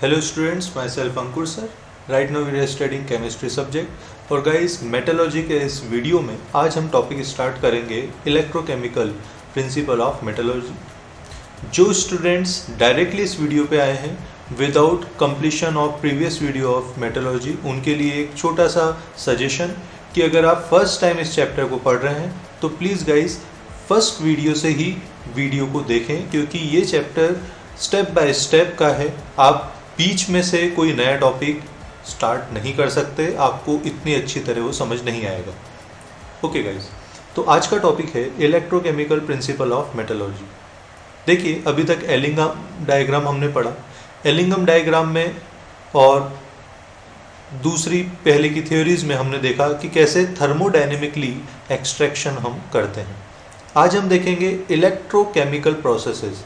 Hello students, myself Ankur sir. Right now we are studying chemistry subject और guys metallurgy के इस video में आज हम टॉपिक स्टार्ट करेंगे इलेक्ट्रोकेमिकल प्रिंसिपल ऑफ मेटलर्जी। जो स्टूडेंट्स डायरेक्टली इस वीडियो पे आए हैं without completion of previous video of metallurgy, उनके लिए एक छोटा सा सजेशन कि अगर आप फर्स्ट टाइम इस चैप्टर को पढ़ रहे हैं तो प्लीज़ गाइज फर्स्ट वीडियो से ही वीडियो को देखें, क्योंकि ये चैप्टर स्टेप बाय स्टेप का है। आप बीच में से कोई नया टॉपिक स्टार्ट नहीं कर सकते, आपको इतनी अच्छी तरह वो समझ नहीं आएगा। ओके गाइज, तो आज का टॉपिक है इलेक्ट्रोकेमिकल प्रिंसिपल ऑफ मेटलर्जी। देखिए, अभी तक एलिंगम डायग्राम हमने पढ़ा। एलिंगम डायग्राम में और दूसरी पहले की थ्योरीज में हमने देखा कि कैसे थर्मोडायनेमिकली एक्सट्रैक्शन हम करते हैं। आज हम देखेंगे इलेक्ट्रोकेमिकल प्रोसेसेस,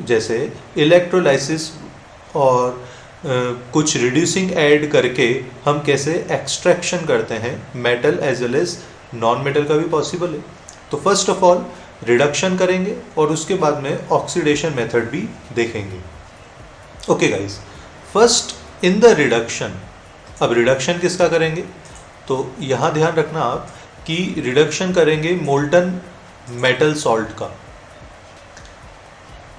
जैसे इलेक्ट्रोलाइसिस और कुछ रिड्यूसिंग ऐड करके हम कैसे एक्सट्रैक्शन करते हैं। Metal as well as non metal का भी पॉसिबल है। तो फर्स्ट ऑफ ऑल रिडक्शन करेंगे और उसके बाद में ऑक्सीडेशन मेथड भी देखेंगे। Okay guys, first in the reduction. अब रिडक्शन किसका करेंगे, तो यहाँ ध्यान रखना आप कि रिडक्शन करेंगे मोल्टन मेटल सॉल्ट का।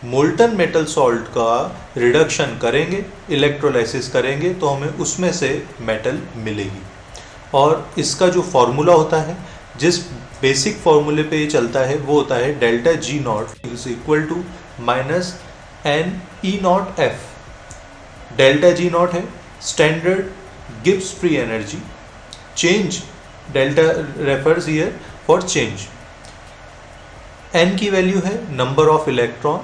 मोल्टन मेटल सॉल्ट का रिडक्शन करेंगे, इलेक्ट्रोलाइसिस करेंगे तो हमें उसमें से मेटल मिलेगी। और इसका जो फॉर्मूला होता है, जिस बेसिक फॉर्मूले पे ये चलता है, वो होता है delta G naught is equal to minus N E naught F. Delta G naught है standard Gibbs free energy, change delta refers here for change. N की वैल्यू है number of electron,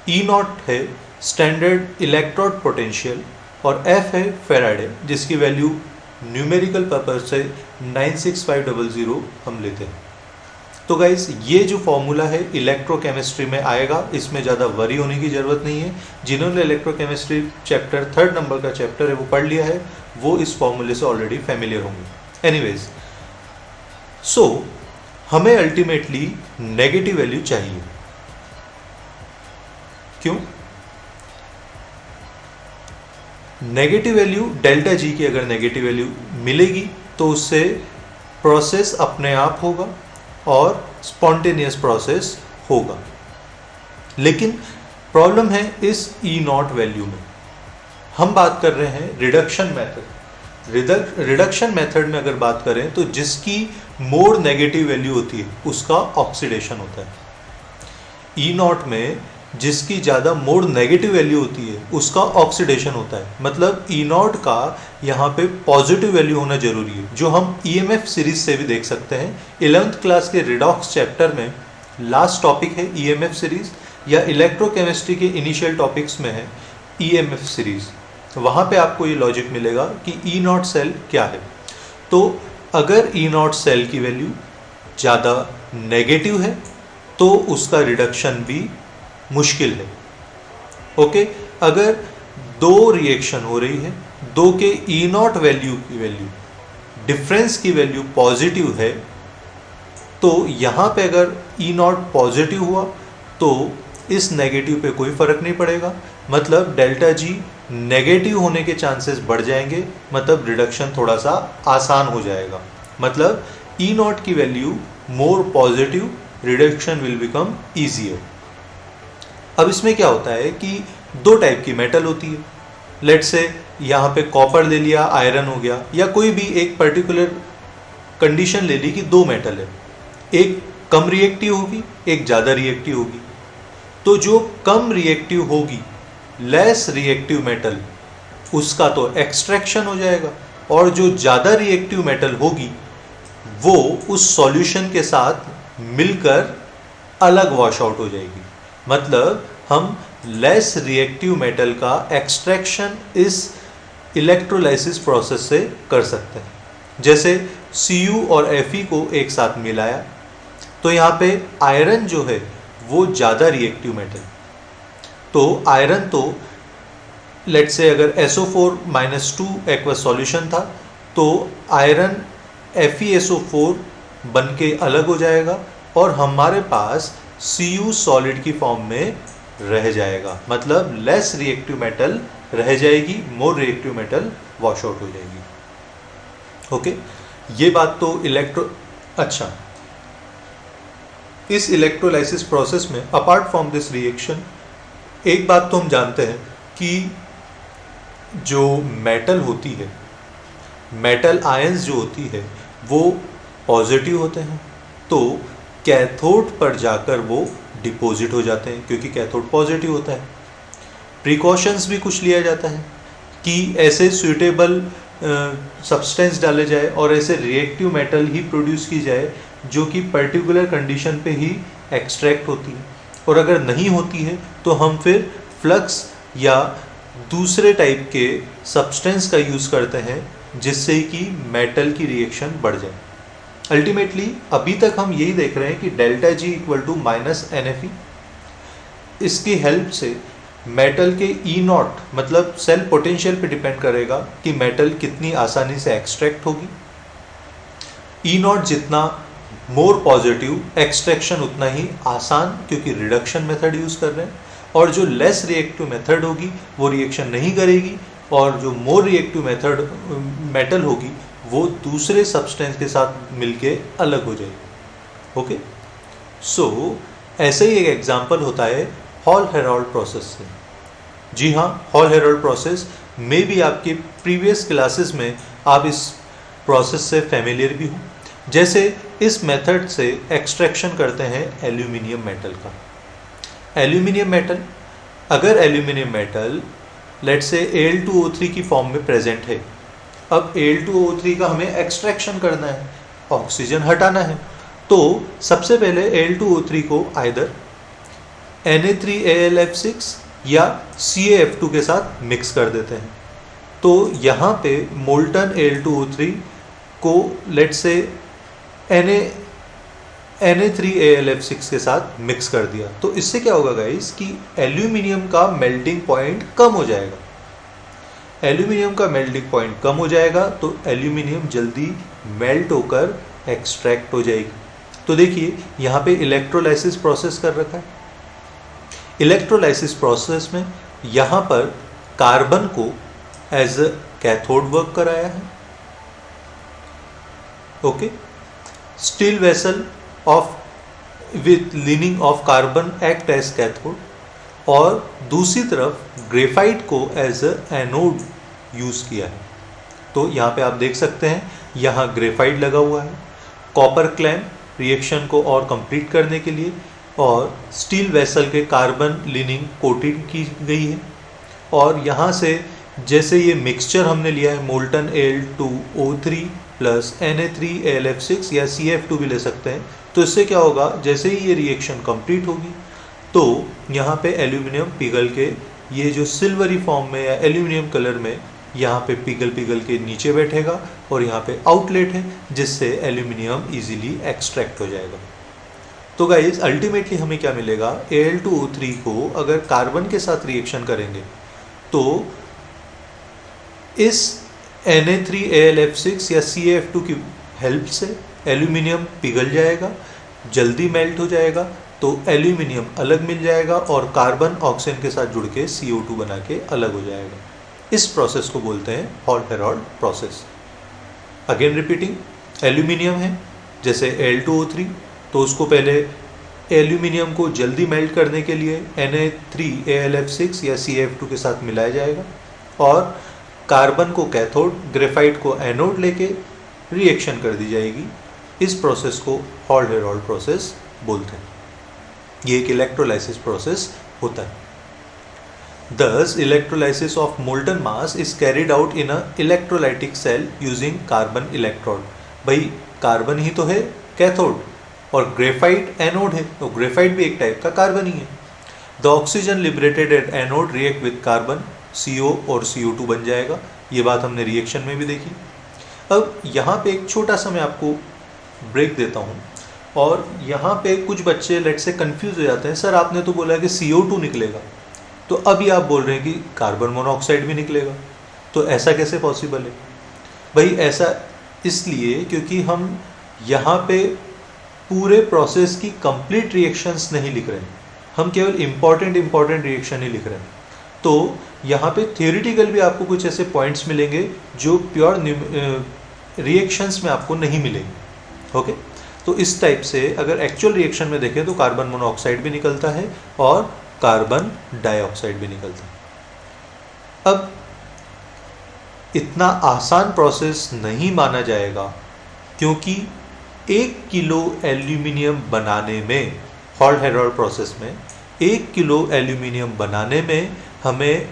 E naught है standard electrode potential और F है Faraday, जिसकी value numerical purpose से 96500 हम लेते हैं। तो गाइस, ये जो फॉर्मूला है इलेक्ट्रोकेमिस्ट्री में आएगा, इसमें ज़्यादा वरी होने की ज़रूरत नहीं है। जिन्होंने इलेक्ट्रोकेमिस्ट्री चैप्टर 3rd नंबर का चैप्टर है वो पढ़ लिया है, वो इस फॉर्मूले से ऑलरेडी फैमिलियर होंगे। एनीवेज, सो हमें अल्टीमेटली नेगेटिव वैल्यू चाहिए। क्यों? नेगेटिव वैल्यू डेल्टा जी की अगर नेगेटिव वैल्यू मिलेगी तो उससे प्रोसेस अपने आप होगा और स्पॉन्टेनियस प्रोसेस होगा। लेकिन प्रॉब्लम है इस ई नॉट वैल्यू में। हम बात कर रहे हैं रिडक्शन मेथड। रिडक्शन मेथड में अगर बात करें तो जिसकी मोर नेगेटिव वैल्यू होती है उसका ऑक्सीडेशन होता है। ई नॉट में जिसकी ज़्यादा मोर नेगेटिव वैल्यू होती है उसका ऑक्सीडेशन होता है। मतलब ई नॉट का यहाँ पे पॉजिटिव वैल्यू होना जरूरी है, जो हम ईएमएफ सीरीज से भी देख सकते हैं। 11th क्लास के रिडॉक्स चैप्टर में लास्ट टॉपिक है ईएमएफ सीरीज, या इलेक्ट्रोकेमिस्ट्री के इनिशियल टॉपिक्स में है ईएमएफ सीरीज। वहाँ पे आपको ये लॉजिक मिलेगा कि ई नॉट सेल क्या है। तो अगर ई नॉट सेल की वैल्यू ज़्यादा नेगेटिव है तो उसका रिडक्शन भी मुश्किल है। ओके, अगर दो रिएक्शन हो रही है, दो के ई नॉट वैल्यू की वैल्यू डिफरेंस की वैल्यू पॉजिटिव है, तो यहाँ पे अगर ई नॉट पॉजिटिव हुआ तो इस नेगेटिव पे कोई फर्क नहीं पड़ेगा। मतलब डेल्टा जी नेगेटिव होने के चांसेस बढ़ जाएंगे, मतलब रिडक्शन थोड़ा सा आसान हो जाएगा। मतलब ई नॉट की value more positive, reduction will become easier. अब इसमें क्या होता है कि दो टाइप की मेटल होती है। लेट से यहाँ पे कॉपर ले लिया, आयरन हो गया, या कोई भी एक पर्टिकुलर कंडीशन ले ली कि दो मेटल है, एक कम रिएक्टिव होगी, एक ज़्यादा रिएक्टिव होगी। तो जो कम रिएक्टिव होगी, लेस रिएक्टिव मेटल, उसका तो एक्सट्रैक्शन हो जाएगा, और जो ज़्यादा रिएक्टिव मेटल होगी वो उस सॉल्यूशन के साथ मिलकर अलग वॉश आउट हो जाएगी। मतलब हम लेस रिएक्टिव मेटल का एक्सट्रैक्शन इस इलेक्ट्रोलाइसिस प्रोसेस से कर सकते हैं। जैसे Cu और Fe को एक साथ मिलाया तो यहाँ पे आयरन जो है वो ज़्यादा रिएक्टिव मेटल, तो आयरन तो लेट से अगर SO4-2 एक्वस सॉल्यूशन था तो आयरन FeSO4 बन के अलग हो जाएगा और हमारे पास Cu सॉलिड की फॉर्म में रह जाएगा, मतलब लेस रिएक्टिव मेटल रह जाएगी, more reactive metal wash out हो जाएगी। ओके, ये बात तो अच्छा, इस इलेक्ट्रोलाइसिस प्रोसेस में अपार्ट फ्रॉम दिस रिएक्शन एक बात तो हम जानते हैं कि जो मेटल होती है, मेटल आयंस जो होती है वो पॉजिटिव होते हैं, तो कैथोड पर जाकर वो डिपॉजिट हो जाते हैं क्योंकि कैथोड पॉजिटिव होता है। प्रिकॉशंस भी कुछ लिया जाता है कि ऐसे सूटेबल सब्सटेंस डाले जाए और ऐसे रिएक्टिव मेटल ही प्रोड्यूस की जाए जो कि पर्टिकुलर कंडीशन पे ही एक्सट्रैक्ट होती है, और अगर नहीं होती है तो हम फिर फ्लक्स या दूसरे टाइप के सब्सटेंस का यूज़ करते हैं जिससे कि मेटल की रिएक्शन बढ़ जाए। अल्टीमेटली अभी तक हम यही देख रहे हैं कि delta G equal to minus NFe, इसकी हेल्प से मेटल के E0 मतलब सेल पोटेंशियल पे डिपेंड करेगा कि मेटल कितनी आसानी से एक्सट्रैक्ट होगी। E0 जितना मोर पॉजिटिव, एक्सट्रैक्शन उतना ही आसान क्योंकि रिडक्शन मेथड यूज़ कर रहे हैं, और जो लेस रिएक्टिव मेथड होगी वो रिएक्शन नहीं करेगी, और जो मोर रिएक्टिव मेथड मेटल होगी वो दूसरे सब्सटेंस के साथ मिलके अलग हो जाएगी। ओके, सो ऐसे ही एक एग्जांपल होता है हॉल हेरोल्ड प्रोसेस से। जी हाँ, हॉल हेरोल्ड प्रोसेस में भी आपके प्रीवियस क्लासेस में आप इस प्रोसेस से फेमिलियर भी हो। जैसे इस मेथड से एक्सट्रैक्शन करते हैं एल्यूमिनियम मेटल का। एल्यूमिनियम मेटल, अगर aluminium metal let's say Al2O3 की फॉर्म में प्रेजेंट है, अब Al2O3 का हमें एक्सट्रैक्शन करना है, ऑक्सीजन हटाना है, तो सबसे पहले Al2O3 को आइदर Na3AlF6 या CaF2 के साथ मिक्स कर देते हैं। तो यहाँ पे मोल्टन Al2O3 को लेट्स से Na3AlF6 के साथ मिक्स कर दिया, तो इससे क्या होगा गाइस कि एल्यूमिनियम का मेल्टिंग पॉइंट कम हो जाएगा। एल्यूमिनियम का मेल्टिंग पॉइंट कम हो जाएगा तो एल्यूमिनियम जल्दी मेल्ट होकर एक्सट्रैक्ट हो जाएगी। तो देखिए यहाँ पे इलेक्ट्रोलाइसिस प्रोसेस कर रखा है। इलेक्ट्रोलाइसिस प्रोसेस में यहाँ पर कार्बन को एज अ कैथोड वर्क कराया है। Okay, steel vessel of with lining of carbon act as cathode, और दूसरी तरफ ग्रेफाइट को एज अ एनोड यूज़ किया है। तो यहाँ पे आप देख सकते हैं यहाँ ग्रेफाइट लगा हुआ है, कॉपर क्लैम्प रिएक्शन को और कंप्लीट करने के लिए, और स्टील वेसल के कार्बन लीनिंग कोटिंग की गई है। और यहाँ से जैसे ये मिक्सचर हमने लिया है मोल्टन Al2O3 प्लस Na3AlF6 या CaF2 भी ले सकते हैं, तो इससे क्या होगा, जैसे ही ये रिएक्शन कंप्लीट होगी तो यहाँ पे एल्यूमिनियम पिघल के ये जो सिल्वरी फॉर्म में या एल्यूमिनियम कलर में यहाँ पे पिघल के नीचे बैठेगा, और यहाँ पे आउटलेट है जिससे एल्यूमिनियम इजीली एक्सट्रैक्ट हो जाएगा। तो गाइस अल्टीमेटली हमें क्या मिलेगा, Al2O3 को अगर कार्बन के साथ रिएक्शन करेंगे तो इस Na3AlF6 या CaF2 की हेल्प से एल्यूमिनियम पिघल जाएगा, जल्दी मेल्ट हो जाएगा, तो एल्यूमिनियम अलग मिल जाएगा और कार्बन ऑक्सीजन के साथ जुड़ के CO2 बना के अलग हो जाएगा। इस प्रोसेस को बोलते हैं hall Harold process. Again repeating, aluminium है जैसे Al2O3, तो उसको पहले एल्यूमिनियम को जल्दी मेल्ट करने के लिए Na3AlF6 या CaF2 के साथ मिलाया जाएगा, और कार्बन को कैथोड, ग्रेफाइट को एनोड लेके रिएक्शन कर दी जाएगी। इस प्रोसेस को हॉल हेरोल्ड प्रोसेस बोलते हैं। ये एक इलेक्ट्रोलाइसिस प्रोसेस होता है। Thus, electrolysis of molten mass is carried out in a electrolytic cell using carbon electrode। भाई कार्बन ही तो है कैथोड और ग्रेफाइट एनोड है, तो ग्रेफाइट भी एक टाइप का कार्बन ही है। The oxygen liberated at anode react with carbon, CO और CO2 बन जाएगा। ये बात हमने रिएक्शन में भी देखी। अब यहाँ पे एक छोटा सा मैं आपको ब्रेक देता हूँ, और यहाँ पे कुछ बच्चे लेट से कंफ्यूज हो जाते हैं, सर आपने तो बोला कि CO2 निकलेगा, तो अभी आप बोल रहे हैं कि कार्बन मोनोऑक्साइड भी निकलेगा, तो ऐसा कैसे पॉसिबल है? भाई ऐसा इसलिए क्योंकि हम यहाँ पे पूरे प्रोसेस की कंप्लीट रिएक्शंस नहीं लिख रहे हैं, हम केवल इम्पॉर्टेंट रिएक्शन ही लिख रहे हैं। तो यहाँ पे थियोरिटिकल भी आपको कुछ ऐसे पॉइंट्स मिलेंगे जो प्योर रिएक्शंस में आपको नहीं मिलेंगे। ओके, तो इस टाइप से अगर एक्चुअल रिएक्शन में देखें तो कार्बन मोनोऑक्साइड भी निकलता है और कार्बन डाइऑक्साइड भी निकलता है। अब इतना आसान प्रोसेस नहीं माना जाएगा, क्योंकि 1 किलो एल्यूमिनियम बनाने में, हॉल्ट हेरोल्ड प्रोसेस में 1 किलो एल्यूमिनियम बनाने में हमें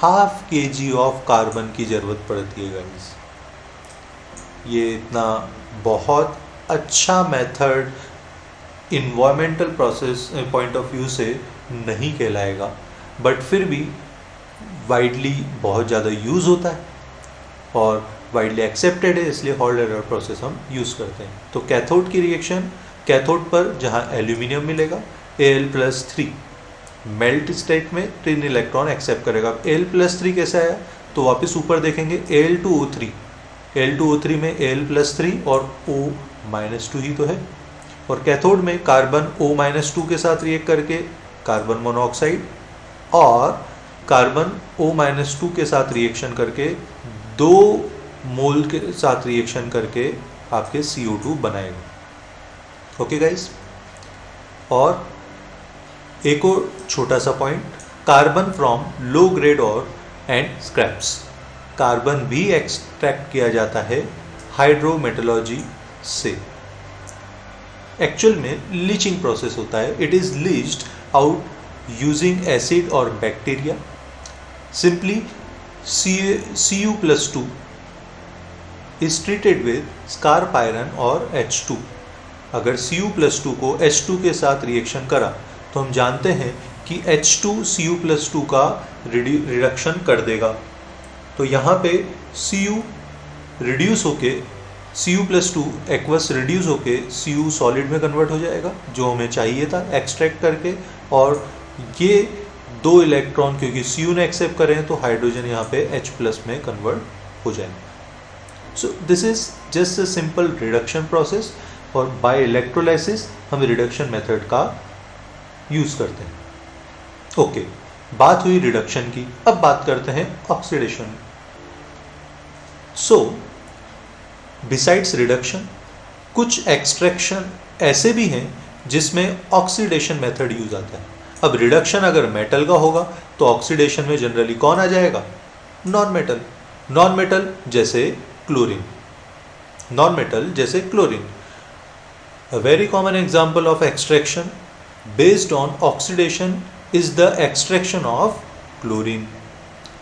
½ kg ऑफ कार्बन की ज़रूरत पड़ती है गाइस। ये इतना बहुत अच्छा method environmental process point of view से नहीं कहलाएगा, बट फिर भी वाइडली बहुत ज़्यादा यूज़ होता है और वाइडली एक्सेप्टेड है, इसलिए हॉल्ट हेरोल्ड प्रोसेस हम यूज़ करते हैं। तो कैथोड की रिएक्शन, कैथोड पर जहाँ एल्यूमिनियम मिलेगा Al+3 मेल्ट स्टेट में 3 इलेक्ट्रॉन एक्सेप्ट करेगा। Al+3 कैसा आया तो वापस ऊपर देखेंगे Al2O3, Al2O3 में Al+3 और O-2 ही तो है, और कैथोड में कार्बन O-2 के साथ रिएक्ट करके कार्बन मोनोऑक्साइड और कार्बन O-2 के साथ रिएक्शन करके 2 मोल के साथ रिएक्शन करके आपके CO2 बनाएगा। ओके गाइस, और एक और छोटा सा point, carbon from low grade और एंड स्क्रैप्स, कार्बन भी एक्सट्रैक्ट किया जाता है हाइड्रोमेटलॉजी से। एक्चुअल में लीचिंग प्रोसेस होता है, it is leached out using acid और bacteria. Simply Cu+2 is treated with scrap iron और H2। अगर Cu+2 को H2 के साथ रिएक्शन करा तो हम जानते हैं कि H2 Cu+2 का रिडक्शन कर देगा। तो यहाँ पे Cu रिड्यूस होके Cu+2 एक्वस रिड्यूस होके Cu सॉलिड में कन्वर्ट हो जाएगा, जो हमें चाहिए था एक्सट्रैक्ट करके, और ये 2 इलेक्ट्रॉन क्योंकि Cu ने एक्सेप्ट करे हैं तो हाइड्रोजन यहाँ पे H+ में कन्वर्ट हो जाएगा। So this is just a simple reduction process, और बाय इलेक्ट्रोलाइसिस हम रिडक्शन मेथड का यूज करते हैं। ओके, बात हुई रिडक्शन की, अब बात करते हैं ऑक्सीडेशन। सो बिसाइड्स रिडक्शन कुछ एक्सट्रैक्शन ऐसे भी हैं जिसमें ऑक्सीडेशन मेथड यूज आता है। अब रिडक्शन अगर मेटल का होगा तो ऑक्सीडेशन में जनरली कौन आ जाएगा? Non metal. नॉन मेटल जैसे क्लोरीन, नॉन मेटल जैसे chlorine. A very common example of extraction based on oxidation is the extraction of chlorine.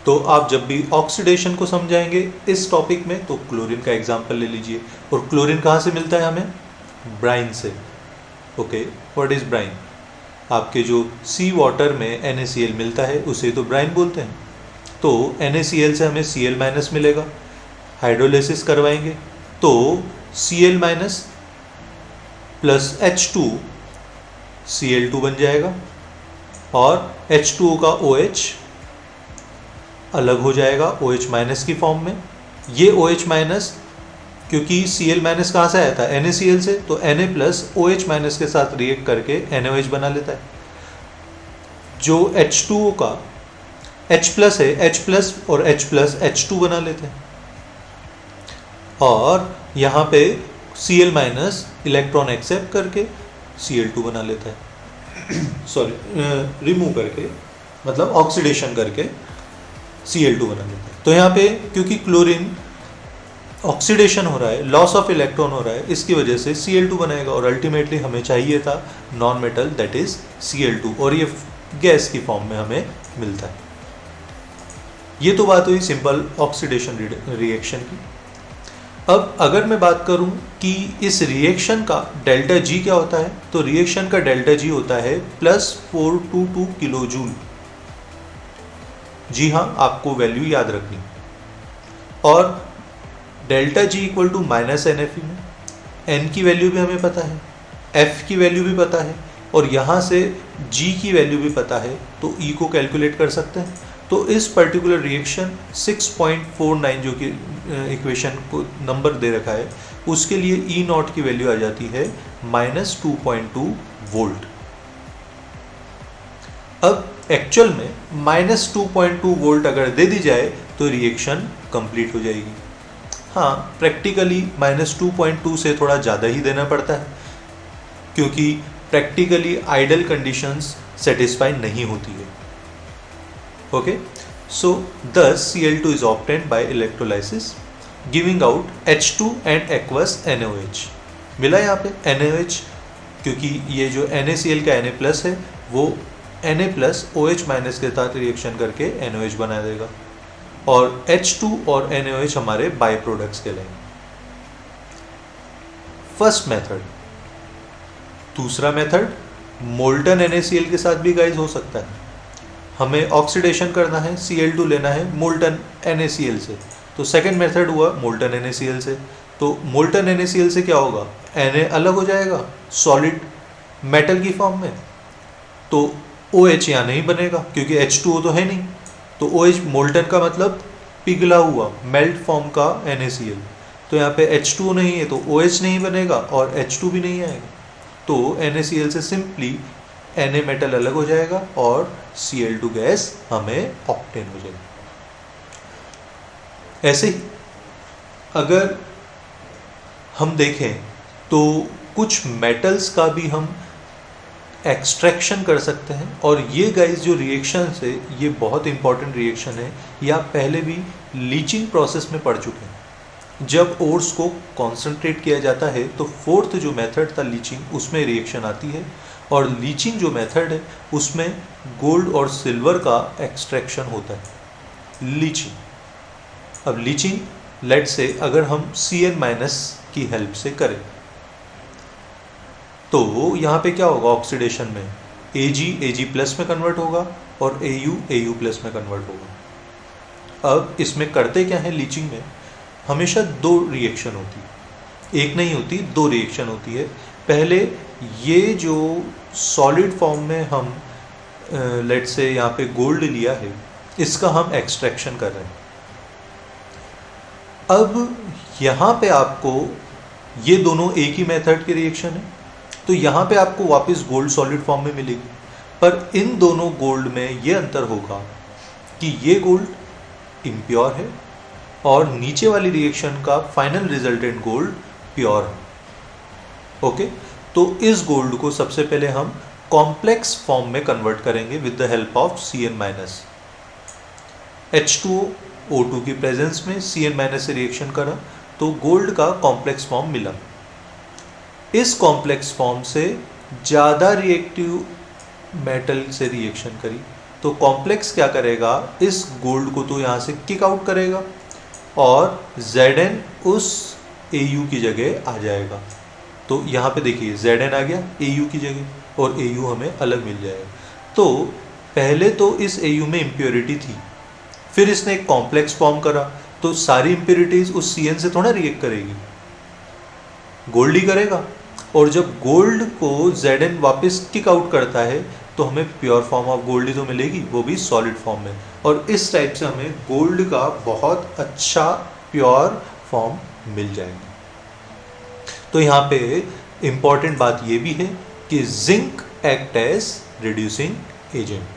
तो आप जब भी ऑक्सीडेशन को समझाएंगे इस टॉपिक में तो क्लोरीन का एग्जाम्पल ले लीजिए। और क्लोरीन कहाँ से मिलता है हमें? ब्राइन से। Okay, what is brine? आपके जो सी वाटर में NaCl मिलता है उसे तो ब्राइन बोलते हैं। तो NaCl से हमें Cl- मिलेगा, हाइड्रोलिसिस करवाएंगे तो Cl- प्लस H2 Cl2 बन जाएगा, और H2O का OH अलग हो जाएगा OH- की फॉर्म में। ये OH- क्योंकि Cl- कहाँ से आया था? NaCl से, तो Na+ OH- के साथ रिएक्ट करके NaOH बना लेता है। जो H2O का H+ है, H+ और H+ H2 बना लेते हैं, और यहाँ पे Cl- इलेक्ट्रॉन एक्सेप्ट करके Cl2 बना लेता है। सॉरी, रिमूव करके, मतलब ऑक्सीडेशन करके Cl2 बना लेता है। तो यहाँ पे क्योंकि क्लोरीन ऑक्सीडेशन हो रहा है, लॉस ऑफ इलेक्ट्रॉन हो रहा है, इसकी वजह से Cl2 बनेगा, और अल्टीमेटली हमें चाहिए था non metal that is Cl2, और ये गैस की फॉर्म में हमें मिलता है। ये तो बात हुई सिंपल ऑक्सीडेशन रिएक्शन की। अब अगर मैं बात करूं कि इस रिएक्शन का डेल्टा G क्या होता है, तो रिएक्शन का डेल्टा G होता है +422 किलो जूल। जी हाँ, आपको वैल्यू याद रखनी। और delta G equal to -NFe में N की वैल्यू भी हमें पता है, F की वैल्यू भी पता है, और यहाँ से G की वैल्यू भी पता है, तो E को कैलकुलेट कर सकते हैं। तो इस पर्टिकुलर रिएक्शन 6.49 जो कि इक्वेशन को नंबर दे रखा है, उसके लिए E0 की वैल्यू आ जाती है -2.2 वोल्ट। अब एक्चुअल में -2.2 वोल्ट अगर दे दी जाए तो रिएक्शन कंप्लीट हो जाएगी। हाँ, प्रैक्टिकली -2.2 से थोड़ा ज़्यादा ही देना पड़ता है, क्योंकि प्रैक्टिकली आइडल कंडीशंस सेटिस्फाई नहीं होती है। Okay, so thus Cl2 is obtained by electrolysis giving out H2 and aqueous NaOH। मिला यहाँ पे NaOH, क्योंकि ये जो NaCl का Na+ है वो Na+ OH- के साथ रिएक्शन करके NaOH बना देगा, और H2 और NaOH हमारे बाई प्रोडक्ट्स के लिए। First method. दूसरा मेथड मोल्टन NaCl के साथ भी गाइज हो सकता है। हमें ऑक्सीडेशन करना है, Cl2 लेना है मोल्टन NaCl से, तो सेकेंड मेथड हुआ मोल्टन NaCl से। तो मोल्टन NaCl से क्या होगा, Na अलग हो जाएगा सॉलिड मेटल की फॉर्म में, तो OH यहाँ नहीं बनेगा क्योंकि H2O तो है नहीं, तो OH मोल्टन का मतलब पिघला हुआ मेल्ट फॉर्म का NaCl, तो यहाँ पे H2O नहीं है तो OH नहीं बनेगा और H2 भी नहीं आएगा, तो NaCl से सिंपली Na मेटल अलग हो जाएगा और Cl2 गैस हमें ऑब्टेन हो जाएगी। ऐसे ही अगर हम देखें तो कुछ मेटल्स का भी हम एक्सट्रैक्शन कर सकते हैं, और ये गाइस जो रिएक्शन है ये बहुत इंपॉर्टेंट रिएक्शन है, या पहले भी लीचिंग प्रोसेस में पढ़ चुके हैं। जब ओर्स को कॉन्सेंट्रेट किया जाता है तो फोर्थ जो मेथड था लीचिंग, उसमें रिएक्शन आती है, और लीचिंग जो मेथड है उसमें गोल्ड और सिल्वर का एक्सट्रैक्शन होता है, लीचिंग। अब लीचिंग लेट से अगर हम Cn- की हेल्प से करें तो यहाँ पे क्या होगा, ऑक्सीडेशन में Ag में कन्वर्ट होगा और Au में कन्वर्ट होगा। अब इसमें करते क्या है, लीचिंग में हमेशा दो रिएक्शन होती है, एक नहीं होती, दो रिएक्शन होती है। पहले ये जो सॉलिड फॉर्म में हम लेट से यहाँ पे गोल्ड लिया है, इसका हम एक्सट्रैक्शन कर रहे हैं। अब यहाँ पे आपको ये दोनों एक ही मेथड के रिएक्शन है, तो यहाँ पे आपको वापस गोल्ड सॉलिड फॉर्म में मिलेगी, पर इन दोनों गोल्ड में ये अंतर होगा कि ये गोल्ड इम्प्योर है और नीचे वाली रिएक्शन का फाइनल रिजल्टेंट गोल्ड प्योर है। ओके, तो इस गोल्ड को सबसे पहले हम कॉम्प्लेक्स फॉर्म में कन्वर्ट करेंगे with the help of Cn-। H2O O2 की प्रेजेंस में Cn- से रिएक्शन करा तो गोल्ड का कॉम्प्लेक्स फॉर्म मिला। इस कॉम्प्लेक्स फॉर्म से ज़्यादा रिएक्टिव मेटल से रिएक्शन करी तो कॉम्प्लेक्स क्या करेगा, इस गोल्ड को तो यहाँ से किक आउट करेगा और Zn उस Au की जगह आ जाएगा। तो यहाँ पे देखिए Zn आ गया Au की जगह और Au हमें अलग मिल जाएगा। तो पहले तो इस Au में इम्प्योरिटी थी, फिर इसने एक कॉम्प्लेक्स फॉर्म करा, तो सारी इम्प्योरिटीज उस Cn से थोड़ा रिएक्ट करेगी, गोल्ड ही करेगा। और जब गोल्ड को Zn वापस किक आउट करता है तो हमें प्योर फॉर्म ऑफ गोल्ड ही तो मिलेगी, वो भी सॉलिड फॉर्म में। और इस टाइप से हमें गोल्ड का बहुत अच्छा प्योर फॉर्म मिल जाएगा। तो यहाँ पे इम्पॉर्टेंट बात ये भी है कि zinc act as reducing agent.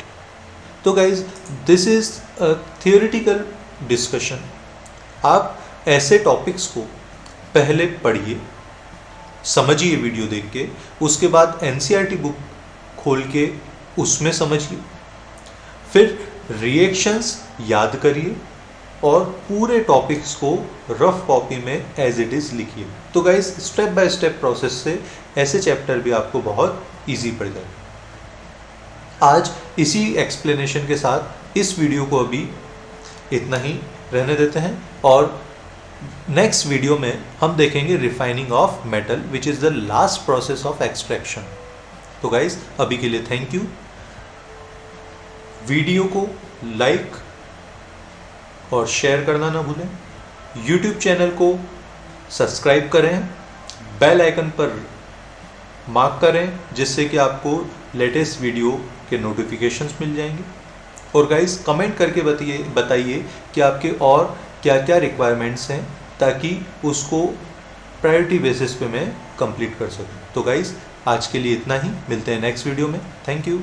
तो guys this is a theoretical discussion. आप ऐसे टॉपिक्स को पहले पढ़िए, समझिए वीडियो देख के, उसके बाद NCERT बुक खोल के उसमें समझिए, फिर रिएक्शंस याद करिए और पूरे टॉपिक्स को रफ कॉपी में एज इट इज़ लिखिए। तो guys step by step process से ऐसे चैप्टर भी आपको बहुत इजी पड़ जाए। आज इसी एक्सप्लेनेशन के साथ इस वीडियो को अभी इतना ही रहने देते हैं, और नेक्स्ट वीडियो में हम देखेंगे refining of metal which is the last process of extraction. तो गाइज अभी के लिए थैंक यू। वीडियो को लाइक और शेयर करना ना भूलें, YouTube चैनल को सब्सक्राइब करें, बेल आइकन पर मार्क करें जिससे कि आपको लेटेस्ट वीडियो के नोटिफिकेशंस मिल जाएंगे। और गाइस कमेंट करके बताइए कि आपके और क्या क्या रिक्वायरमेंट्स हैं ताकि उसको प्रायोरिटी बेसिस पे मैं कंप्लीट कर सकूं। तो गाइस आज के लिए इतना ही, मिलते हैं नेक्स्ट वीडियो में। Thank you.